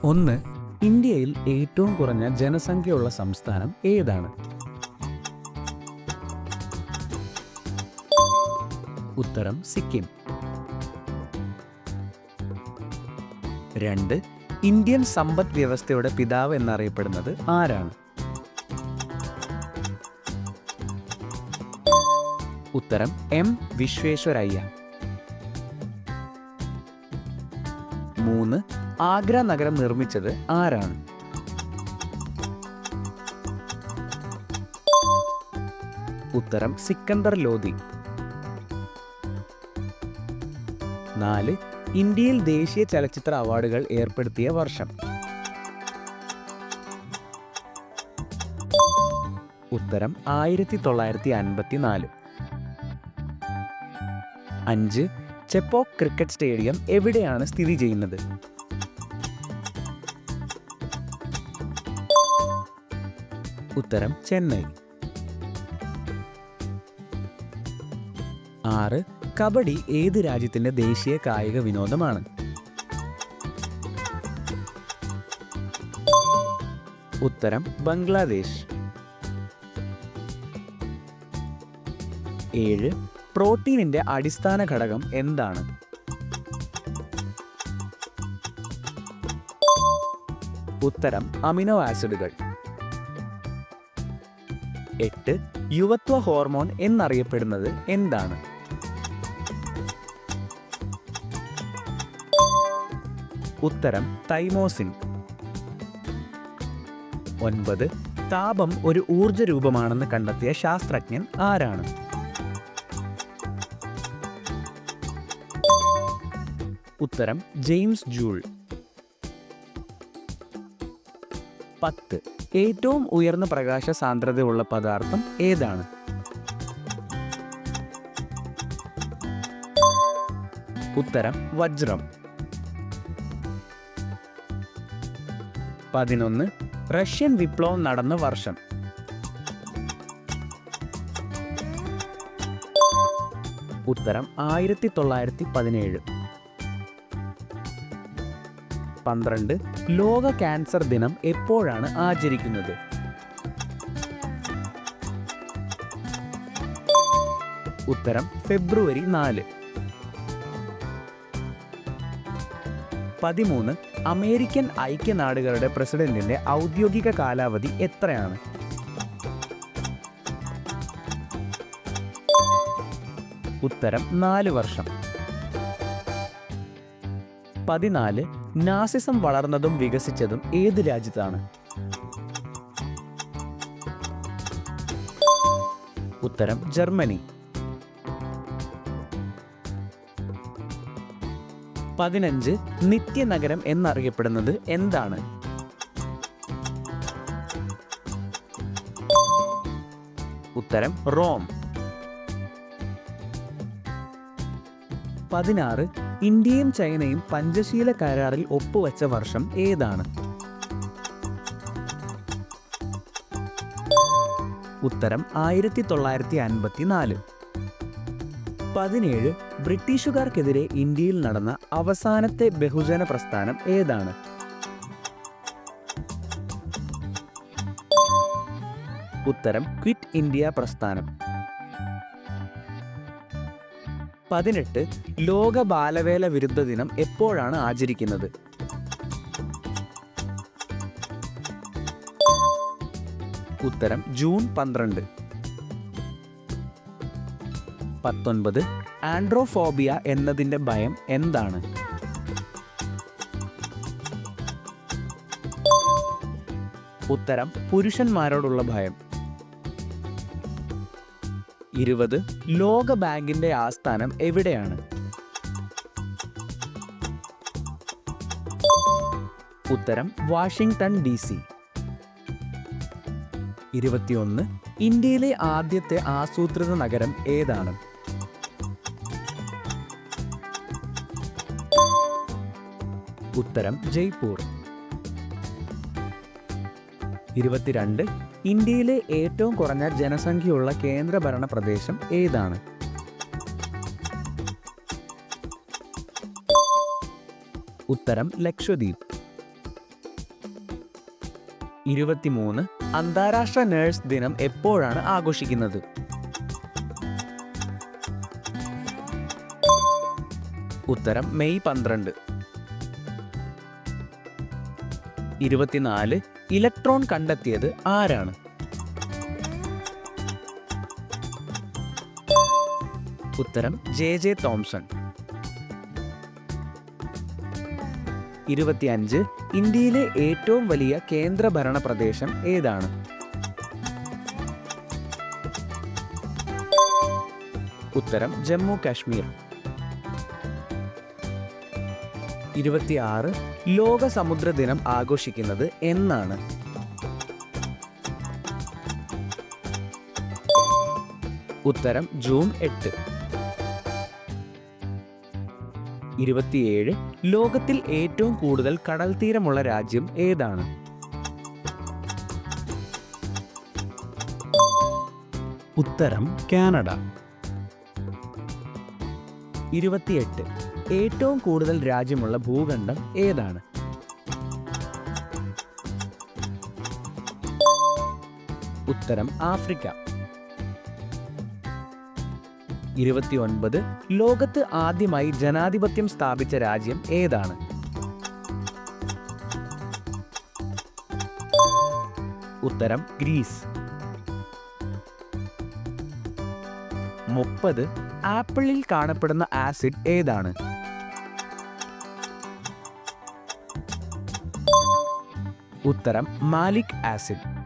ഒന്ന്. ഇന്ത്യയിൽ ഏറ്റവും കുറഞ്ഞ ജനസംഖ്യയുള്ള സംസ്ഥാനം ഏതാണ്? ഉത്തരം സിക്കിം. 2. ഇന്ത്യൻ സമ്പദ് വ്യവസ്ഥയുടെ പിതാവ് എന്നറിയപ്പെടുന്നത് ആരാണ്? ഉത്തരം എം വിശ്വേശ്വരയ്യ. 3. ആഗ്ര നഗരം നിർമ്മിച്ചത് ആരാണ്? ഉത്തരം സിക്കന്ദർ ലോധി. 4. ഇന്ത്യയിൽ ദേശീയ ചലച്ചിത്ര അവാർഡുകൾ ഏർപ്പെടുത്തിയ വർഷം? ഉത്തരം 1954. 5. ചെപ്പോക്ക് ക്രിക്കറ്റ് സ്റ്റേഡിയം എവിടെയാണ് സ്ഥിതി ചെയ്യുന്നത്? ഉത്തരം ചെന്നൈ. 6. കബഡി ഏത് രാജ്യത്തിന്റെ ദേശീയ കായിക വിനോദമാണ്? ഉത്തരം ബംഗ്ലാദേശ്. 7. പ്രോട്ടീനിന്റെ അടിസ്ഥാന ഘടകം എന്താണ്? ഉത്തരം അമിനോ ആസിഡുകൾ. 8. യുവത്വ ഹോർമോൺ എന്നറിയപ്പെടുന്നത് എന്താണ്? ഉത്തരം തൈമോസിൻ. 9. താപം ഒരു ഊർജ രൂപമാണെന്ന് കണ്ടെത്തിയ ശാസ്ത്രജ്ഞൻ ആരാണ്? ഉത്തരം ജെയിംസ് ജൂൾ. 10. ഏറ്റവും ഉയർന്ന പ്രകാശ സാന്ദ്രതയുള്ള പദാർത്ഥം ഏതാണ്? ഉത്തരം വജ്രം. 11. റഷ്യൻ വിപ്ലവം നടന്ന വർഷം? ഉത്തരം 1917. 12. ലോക ക്യാൻസർ ദിനം എപ്പോഴാണ് ആചരിക്കുന്നത്? ഉത്തരം ഫെബ്രുവരി 4. 13. അമേരിക്കൻ ഐക്യനാടുകളുടെ പ്രസിഡന്റിന്റെ ഔദ്യോഗിക കാലാവധി എത്രയാണ്? ഉത്തരം 4 വർഷം. 14. നാസിസം വളർന്നതും വികസിച്ചതും ഏത് രാജ്യത്താണ്? ഉത്തരം ജർമ്മനി. 15. നിത്യനഗരം എന്നറിയപ്പെടുന്നത് എന്താണ്? ഉത്തരം റോം. 16. ഇന്ത്യയും ചൈനയും പഞ്ചശീല കരാറിൽ ഒപ്പുവെച്ച വർഷം ഏതാണ്? ഉത്തരം 1954. 17. ബ്രിട്ടീഷുകാർക്കെതിരെ ഇന്ത്യയിൽ നടന്ന അവസാനത്തെ ബഹുജന പ്രസ്ഥാനം ഏതാണ്? ഉത്തരം ക്വിറ്റ് ഇന്ത്യ പ്രസ്ഥാനം. 18. ലോക ബാലവേല വിരുദ്ധ ദിനം എപ്പോഴാണ് ആചരിക്കുന്നത്? ഉത്തരം ജൂൺ 12. 19. ആൻഡ്രോഫോബിയ എന്നതിൻ്റെ ഭയം എന്താണ്? ഉത്തരം പുരുഷന്മാരോടുള്ള ഭയം. 20. ലോക ബാങ്കിന്റെ ആസ്ഥാനം എവിടെയാണ്? ഉത്തരം വാഷിംഗ്ടൺ DC. 21. ഇന്ത്യയിലെ ആദ്യത്തെ ആസൂത്രിത നഗരം ഏതാണ്? ഉത്തരം ജയ്പൂർ. 22. ഇന്ത്യയിലെ ഏറ്റവും കുറഞ്ഞ ജനസംഖ്യയുള്ള കേന്ദ്രഭരണ പ്രദേശം ഏതാണ്? ഉത്തരം ലക്ഷദ്വീപ്. 23 അന്താരാഷ്ട്ര നഴ്സ് ദിനം എപ്പോഴാണ് ആഘോഷിക്കുന്നത്? ഉത്തരം മെയ് 12. 24 ഇലക്ട്രോൺ കണ്ടെത്തിയത് ആരാണ്? ഉത്തരം ജെ തോംസൺ. 25 ഇന്ത്യയിലെ ഏറ്റവും വലിയ കേന്ദ്രഭരണ പ്രദേശം ഏതാണ്? ഉത്തരം ജമ്മു കാശ്മീർ. 26 ലോക സമുദ്ര ദിനം ആഘോഷിക്കുന്നത് എന്നാണ്? ഉത്തരം ജൂൺ 8. 27 ലോകത്തിൽ ഏറ്റവും കൂടുതൽ കടൽ തീരമുള്ള രാജ്യം ഏതാണ്? ഉത്തരം കാനഡ. 28 ഏറ്റവും കൂടുതൽ രാജ്യമുള്ള ഭൂഖണ്ഡം ഏതാണ്? ഉത്തരം ആഫ്രിക്ക. 29 ലോകത്ത് ആദ്യമായി ജനാധിപത്യം സ്ഥാപിച്ച രാജ്യം ഏതാണ്? ഉത്തരം ഗ്രീസ്. 30 ആപ്പിളിൽ കാണപ്പെടുന്ന ആസിഡ് ഏതാണ്? ഉത്തരം മാലിക് ആസിഡ്.